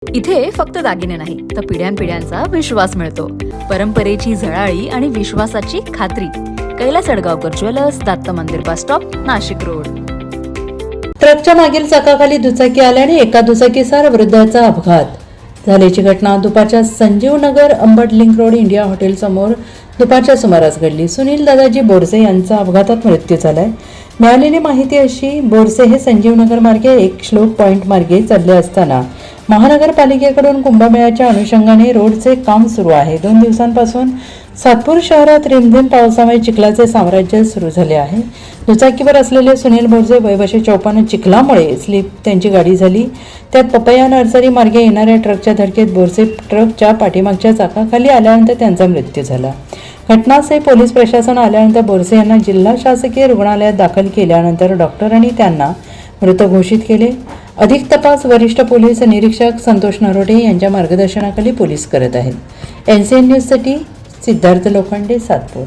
इथे फक्त दागिने नाही तर पिढ्यानपिढ्यांचा विश्वास मिळतो. परंपरेची झळाळी आणि विश्वासाची खात्री. कैलास अडगावकर ज्वेलर्स, दत्त मंदिर बस स्टॉप, नाशिक रोड. ट्रकच्या मागील चाकाखाली दुचाकी आल्याने एका दुचाकीसवार वृद्धाचा अपघात झाल्याची घटना दुपारच्या Sanjeev Nagar Ambad link road India hotel समोर दुपारच्या सुमारास घडली. सुनील दादाजी बोरसे यांचा अपघातात मृत्यू झालाय. मिळालेली माहिती अशी, बोरसे हे संजीव नगर मार्गे एक श्लोक पॉइंट मार्गे चालले असताना महानगरपालिकेकडून कुंभमेळ्याच्या अनुषंगाने रोडचे काम सुरू आहे. 2 दिवसांपासून सातपूर शहरात रिमझिम पावसामुळे चिखलाचे साम्राज्य सुरू झाले आहे. दुचाकीवर असलेले सुनील बोरसे वय 54 चिखलामुळे स्लिप त्यांची गाडी झाली. त्यात पपया नर्सरी मार्गे येणाऱ्या ट्रकच्या धडकेत बोरसे ट्रकच्या पाठीमागच्या चाकाखाली आल्यानंतर त्यांचा मृत्यू झाला. घटनास्थळी पोलीस प्रशासन आल्यानंतर बोरसे यांना जिल्हा शासकीय रुग्णालयात दाखल केल्यानंतर डॉक्टरांनी त्यांना मृत घोषित केले. अधिक तपास वरिष्ठ पोलीस निरीक्षक संतोष नरोटे यांच्या मार्गदर्शनाखाली पोलीस करत आहेत. NCN न्यूजसाठी सिद्धार्थ लोखंडे, सातपूर.